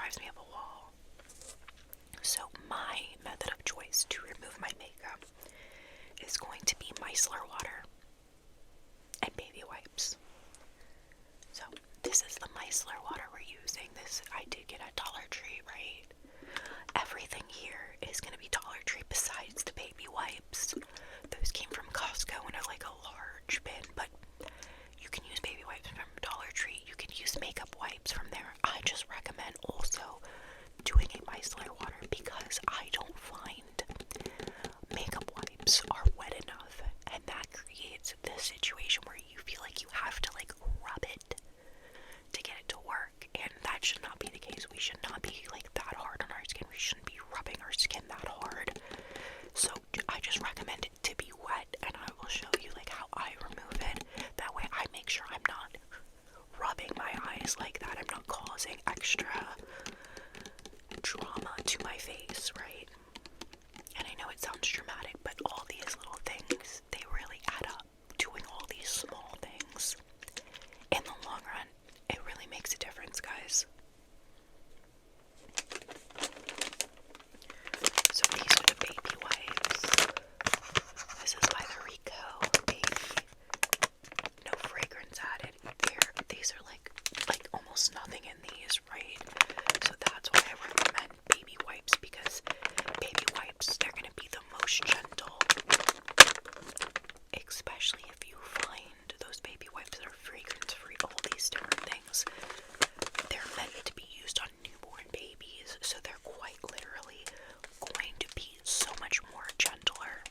drives me up a wall. So my method of choice to remove my makeup is going to be micellar water and baby wipes. So this is the micellar water we're using. This I did get at Dollar Tree, right? Everything here is going to be Dollar Tree besides the baby wipes. Those came from Costco in a large bin, but you can use baby wipes from Dollar Tree. You can use makeup wipes from there. I just recommend also doing a micellar water because I don't find makeup wipes are wet enough, and that creates this situation where you feel like you have to rub it to get it to work, and that should not be the case. We should not be that hard on our skin. We shouldn't be rubbing our skin that hard. So I just recommend it to be wet, and I will show you how I remove it. That way I make sure I'm not rubbing my eyes like that. I'm not causing extra drama to my face, right? And I know it sounds dramatic, but all these little things, they really add up. Doing all these small things, in the long run, it really makes a difference, guys. So these are the baby wipes. This is by the Rico Baby. No fragrance added. These are like almost nothing in these, right? So that's why I recommend baby wipes, because baby wipes, they're gonna be the most gentle. Especially if you find those baby wipes that are fragrance free, all these different things. They're meant to be used on newborn babies, so they're quite literally going to be so much more gentler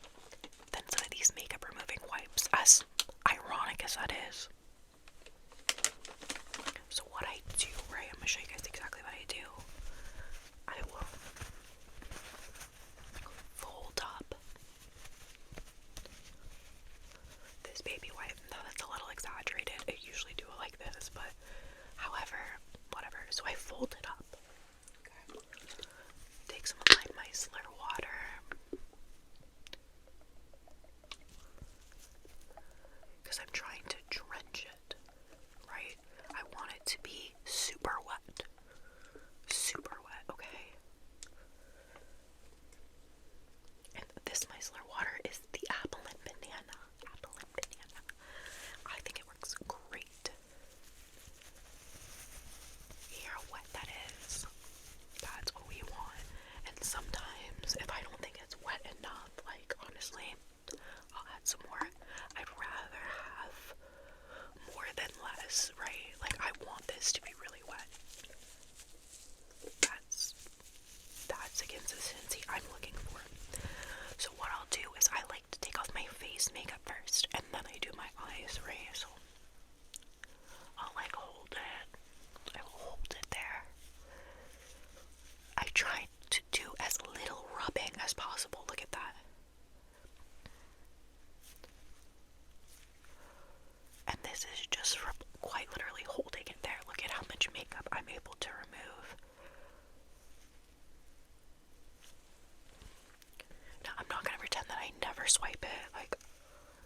than some of these makeup removing wipes, as ironic as that is. So what I do, right, I'm going to show you guys exactly what I do. I will fold up this baby wipe. Now that's a little exaggerated. I usually do it like this, but however, whatever. So I fold it up. Okay. Take some of my micellar water. Because I'm trying to drench it, right? I want it to be super wet. Super wet, okay? And this micellar water is the apple and banana. Apple and banana. I think it works great. Hear how wet that is? That's what we want. And sometimes, if I don't think it's wet enough, honestly, I'll add some more. I'd rather have more than less, right? I want this to be really wet. That's the consistency I'm looking for. So what I'll do is I like to take off my face makeup first, and then I do my eyes, right? So I'll hold it. I will hold it there. I try to do as little rubbing as possible. Look at that. And this is just from quite literally holding it there. Look at how much makeup I'm able to remove. Now, I'm not going to pretend that I never swipe it,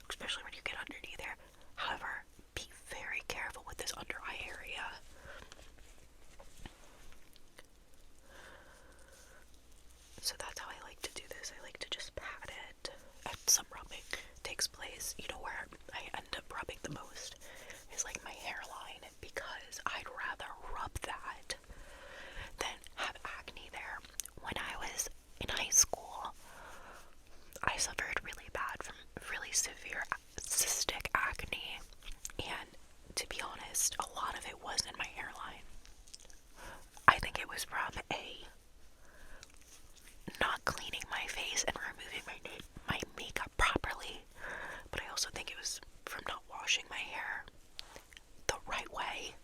especially when you get underneath there. However, be very careful with this under eye area. So that's how I like to do this. I like to just pat it, and some rubbing takes place. You know where I end up rubbing the most is my hairline, because I'd rather rub that than have acne there. When I was in high school, I suffered really bad from really severe cystic acne, and to be honest, a lot of it was in my hairline. I think it was from not cleaning my face and removing my makeup properly, but I also think it was from not washing my hair the right way.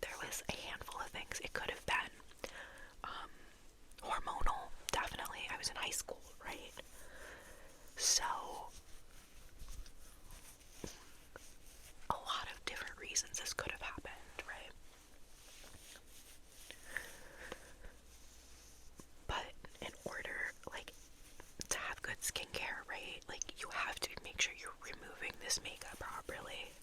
There was a handful of things it could have been. Hormonal, definitely. I was in high school, right? So a lot of different reasons this could have happened, right? But in order, to have good skincare, right? You have to make sure you're removing this makeup properly.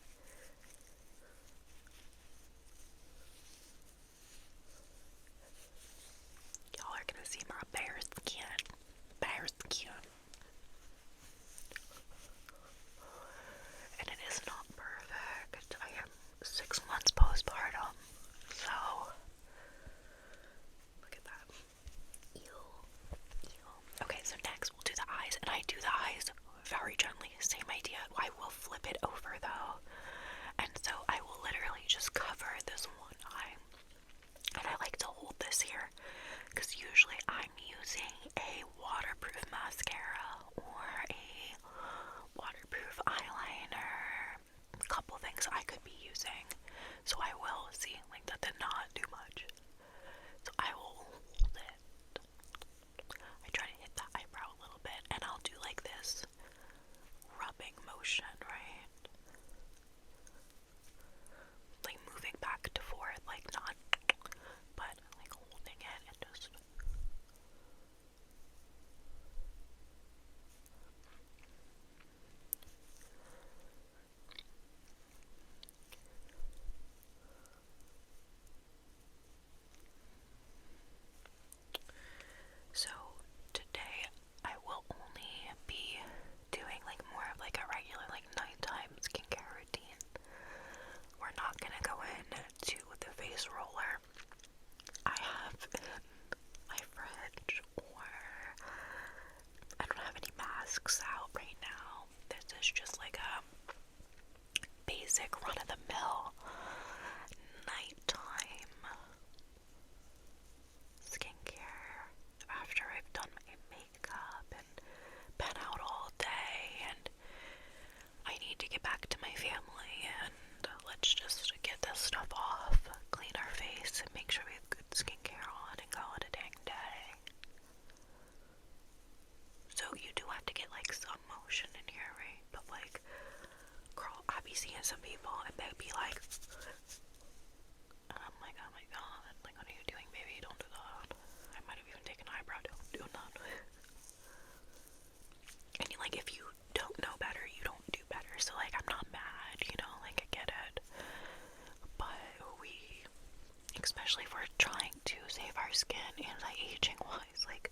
especially if we're trying to save our skin anti-aging wise. Like,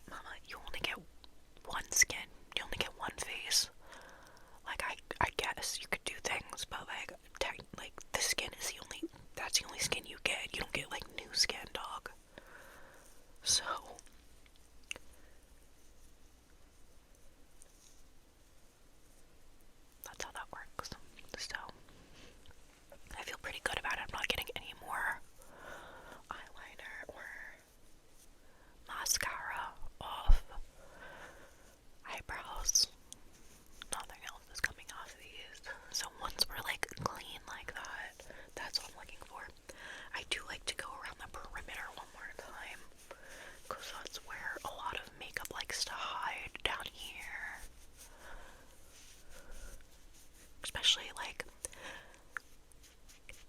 mama, you only get one skin, you only get one face. Like, I guess you could do things, but like the skin is that's the only skin you get. You don't get like new skin, dog. So that's how that works. So I feel pretty good about it. I'm not getting any more eyeliner or mascara off. Eyebrows. Nothing else is coming off these. So once we're like clean like that, that's what I'm looking for. I do like to go around the perimeter one more time, because that's where a lot of makeup likes to hide, down here. Especially like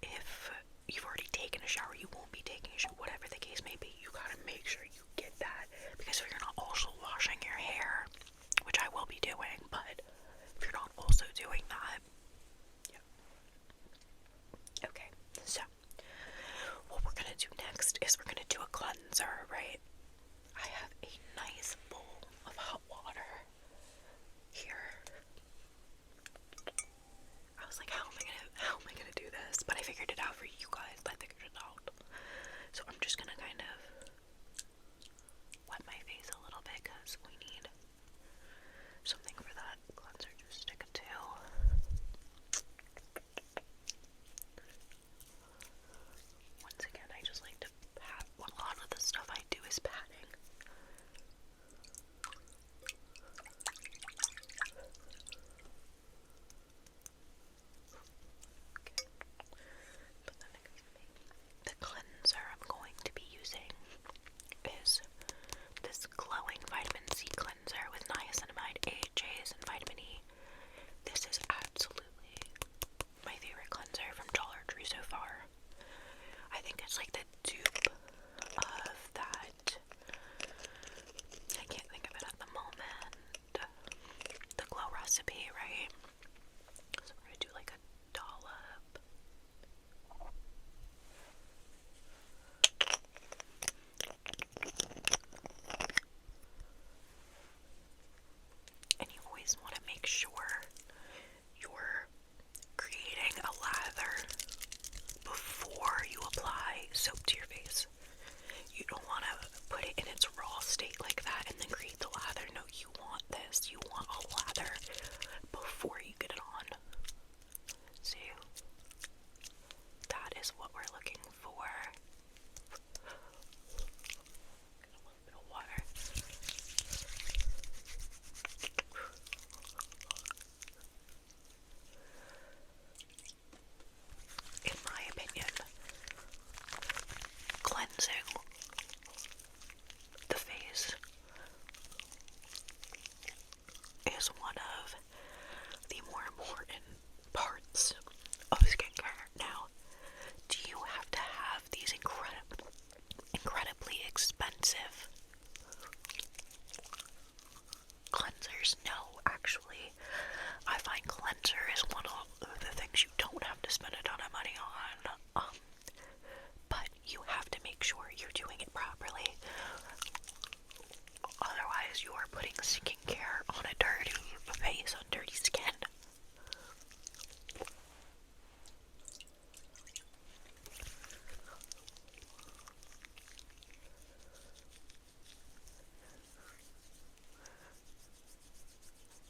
if you've already taken a shower, you won't be taking a shower, whatever the case may be, you gotta make sure you get that, because if you're not also washing your hair, which I will be doing, but if you're not also doing that, yeah. Okay, so what we're gonna do next is we're gonna do a cleanser, right? I have a nice bowl of hot water here. I was like, how am I gonna do this? But I figured it out for you guys. I figured it out. So I'm just gonna kind of wet my face a little bit, because we need something for that cleanser to stick to. Once again, I just like to pat. A lot of the stuff I do is patting. Okay. Put that next to me. The cleanser I'm going to be using is this glowing vitamin C cleanser with niacinamide, AHAs, and vitamin E. This is absolutely my favorite cleanser from Dollar Tree so far. I think it's like the dupe of that, I can't think of it at the moment, the Glow Recipe, right? So we're gonna do like a dollop. And you always want to make sure you're creating a lather before you apply soap to your face. You don't want to put it in its raw state like that and then create the lather. No, you want this. You want a lather before you get it on. See? That is what we're looking for. Get a little bit of water. In my opinion, cleansing the face is one of the more important parts of skincare. Now, do you have to have these incredibly expensive cleansers? No, actually, I find cleanser is one of the things you don't have to spend a ton of money on. But you have to make sure you're doing it properly. Otherwise, you are putting skincare on a dirty face, on dirty skin.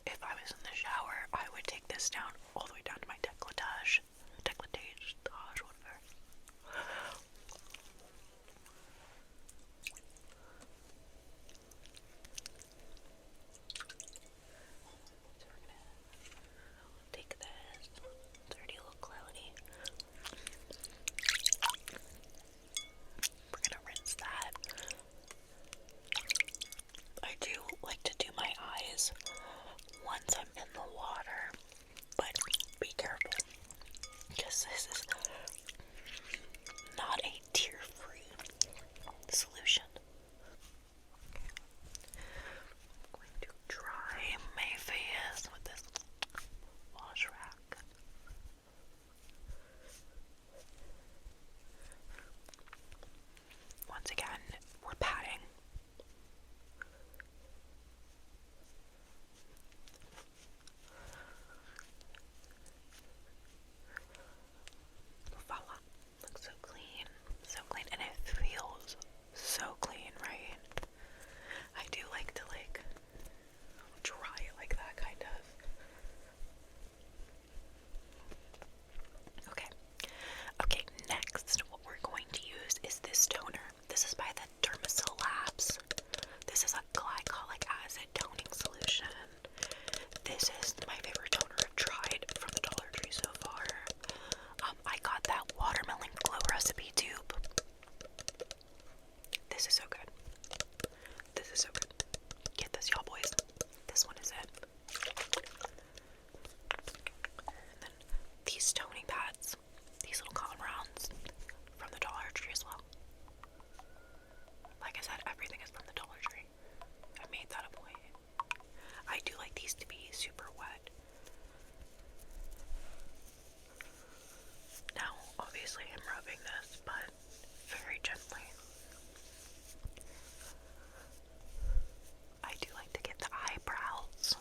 If I was in the shower, I would take this down all the way down to my décolletage, whatever. So we're gonna take this. It's already a little cloudy. We're gonna rinse that. I do like to do my eyes once I'm in the water, but be careful, because this is not a tear-free solution. Okay. I'm going to dry my face with this wash rack. obviously am rubbing this, but very gently. I do like to get the eyebrows,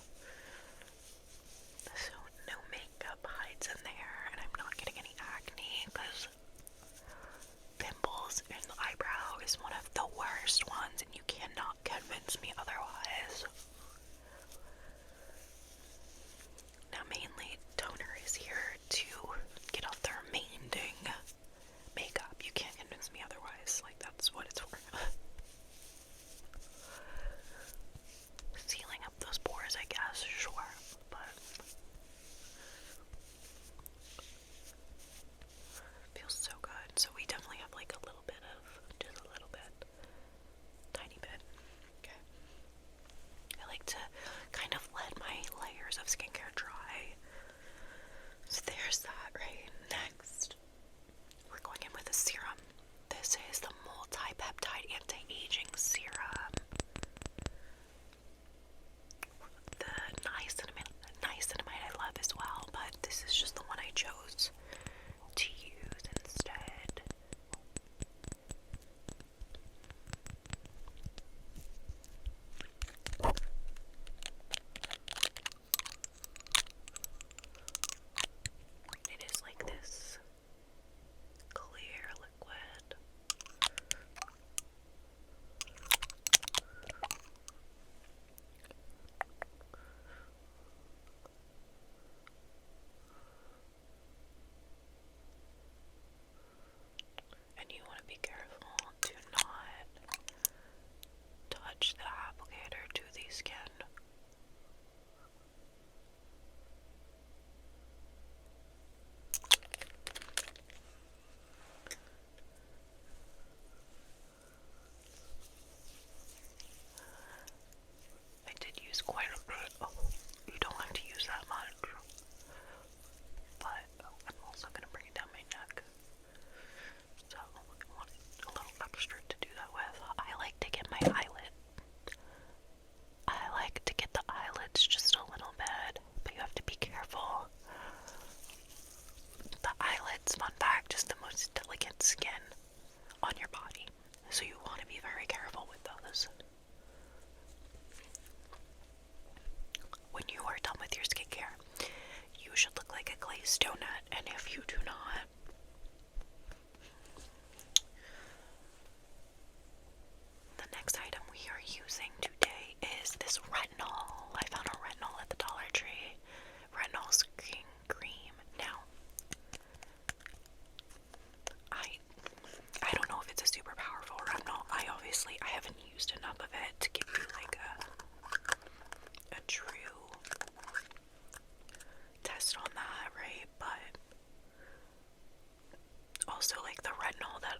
so no makeup hides in there, and I'm not getting any acne, because pimples in the eyebrow is one of the worst ones, and you cannot convince me otherwise. Now mainly, toner is here to get off the remaining makeup. You can't convince me otherwise, like that's what it's for. Sealing up those pores, I guess, sure, but feels so good. So we definitely have like a little bit of, just a little bit, tiny bit. Okay. I like to kind of let my layers of skincare dry. So there's that, right? Next, we're going in with a serum. This is the multi-peptide anti-aging serum. The niacinamide I love as well, but this is just the one I chose to use instead. It is like this clear liquid. And you want to be careful to not touch the applicator to the skin. I did use quite a bit. Oh, you don't have to use that much. But I'm also going to bring it down my neck. So I want a little extra to do that with. I like to get my eyelid. I like to get the eyelids just a little bit, but you have to be careful. The eyelids, fun fact, is the most delicate skin on your body. So you want to be very careful with those. When you are done with your skincare, you should look like a glazed donut, and if you do not, the next item we are using today is this retinol. I found a retinol at the Dollar Tree. Retinol Screen Cream. Now, I don't know if it's a super powerful retinol. I haven't used enough of it to give you like a true test on that, right? But also like the retinol that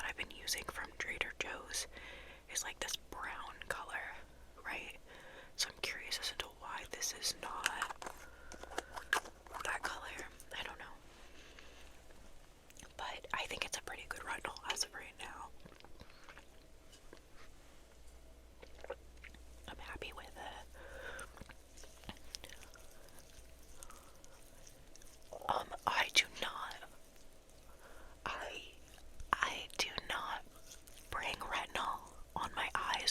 I've been using from Trader Joe's is like this brown color, right? So I'm curious as to why this is not that color. I don't know. But I think it's a pretty good retinol as of right now. I'm happy with it. I do not bring retinol on my eyes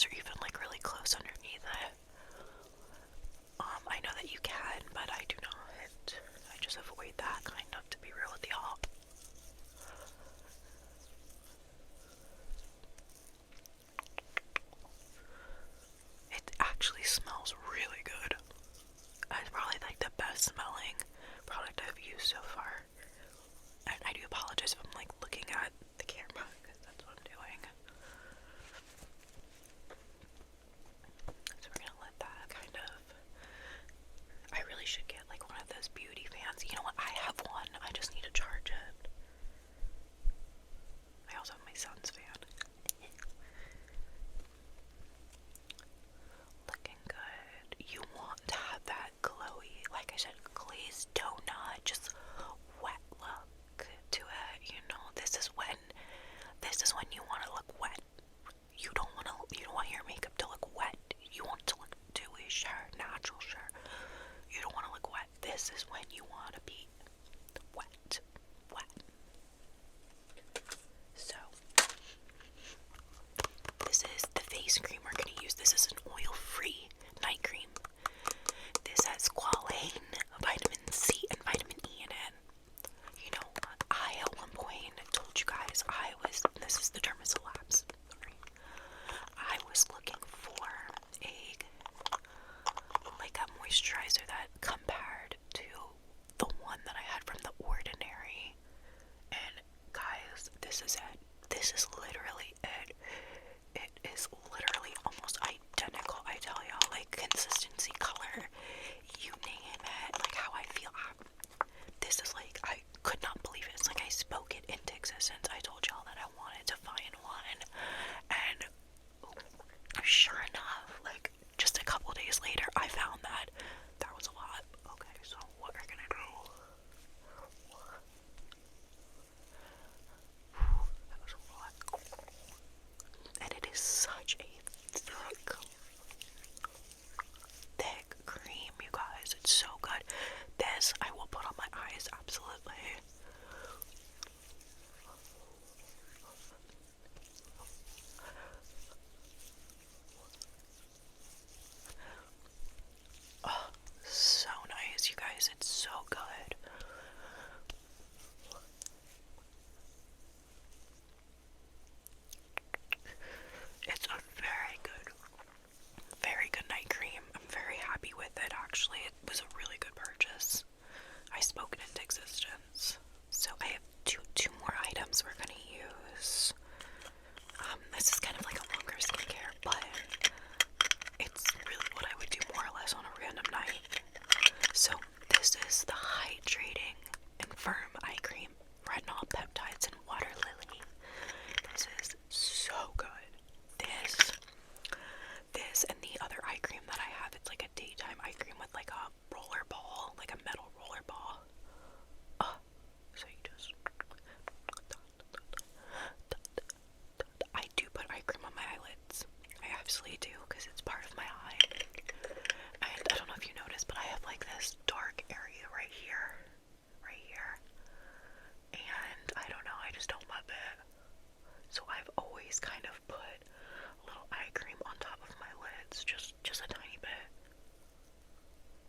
always kind of put a little eye cream on top of my lids, just a tiny bit.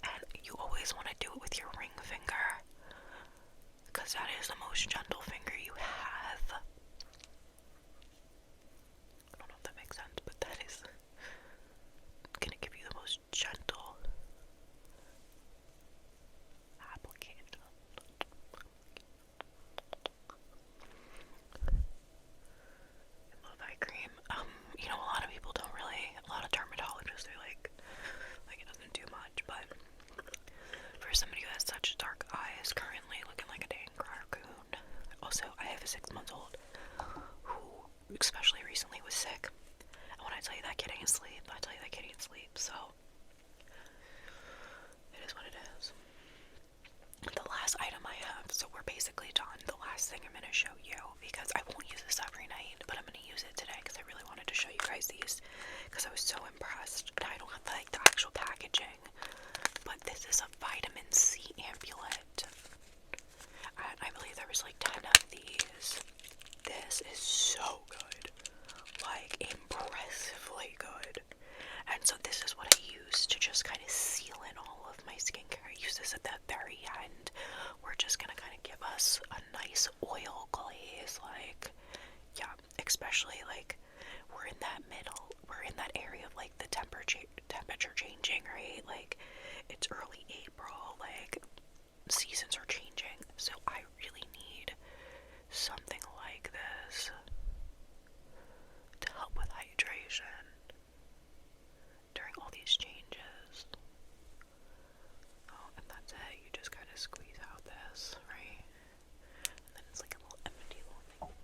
And you always want to do it with your ring finger, because that is the most gentle finger you have. I don't know if that makes sense, but that is gonna give you the most gentle application. I love eye cream. You know, a lot of people don't really, a lot of dermatologists, they're like it doesn't do much, but for somebody who has such dark eyes, currently looking like a dang raccoon. Also, I have a 6-month-old who, especially recently, was sick. And when I tell you that kid ain't sleep, I tell you that kid ain't sleep, so it is what it is. The last item I have, so we're basically done. The last thing I'm going to show you, because I won't use this every night, but I'm going to use it today because I really wanted to show you guys these because I was so impressed. Now, I don't have like the actual packaging, but this is a vitamin C amulet. And I believe there was like 10 of these. This is so good. Like, impressively good. And so this is what I use to just kind of seal in all of my skincare. I use this at the very end. We're just gonna kind of give us a nice oil glaze, like, yeah, especially like we're in that area of like the temperature changing, right? Like, it's early April, like seasons are changing, so I really need something like this to help with hydration during all these changes. Oh, and that's it. You just kind of squeeze out this, right? And then it's like a little empty little thing.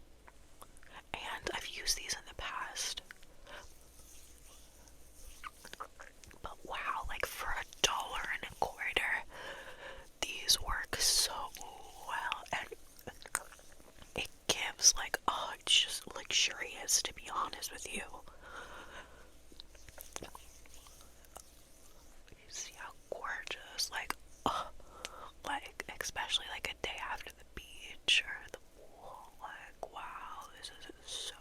And I've used these in the past. But wow, like for $1.25, these work so well. And it gives like, oh, it's just luxurious, to be honest with you. You see how gorgeous, like, oh, like, especially like a day after the beach or the pool, like, wow, this is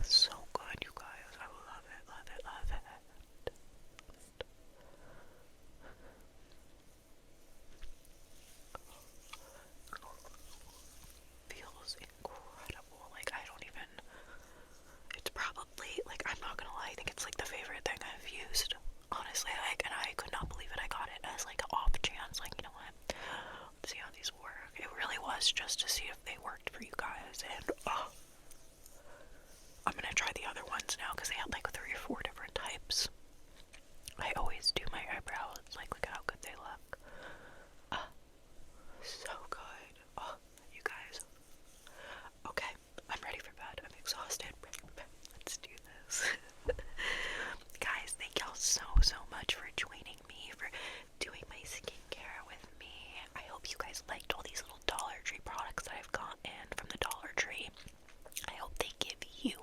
so good, you guys. I love it, love it, love it. Feels incredible. Like, I don't even, it's probably, like, I'm not gonna lie, I think it's like the favorite thing I've used, honestly. Like, and I could not believe it. I got it as like an off chance, like, you know what, let's see how these work. It really was just to see if they worked for you guys. And oh, I'm gonna try the other ones now because they had like 3 or 4 different types. I always do my eyebrows, like, look at how good they look. So good. Oh, you guys. Okay, I'm ready for bed. I'm exhausted. Let's do this. Guys, thank y'all so much for joining me, for doing my skincare with me. I hope you guys liked all these little Dollar Tree products that I've gotten from the Dollar Tree. I hope they give you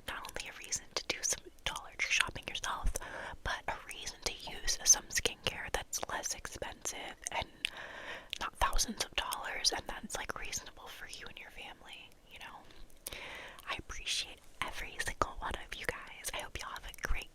not only a reason to do some Dollar Tree shopping yourself, but a reason to use some skincare that's less expensive and not thousands of dollars, and that's like reasonable for you and your family, you know. I appreciate every single one of you guys. I hope y'all have a great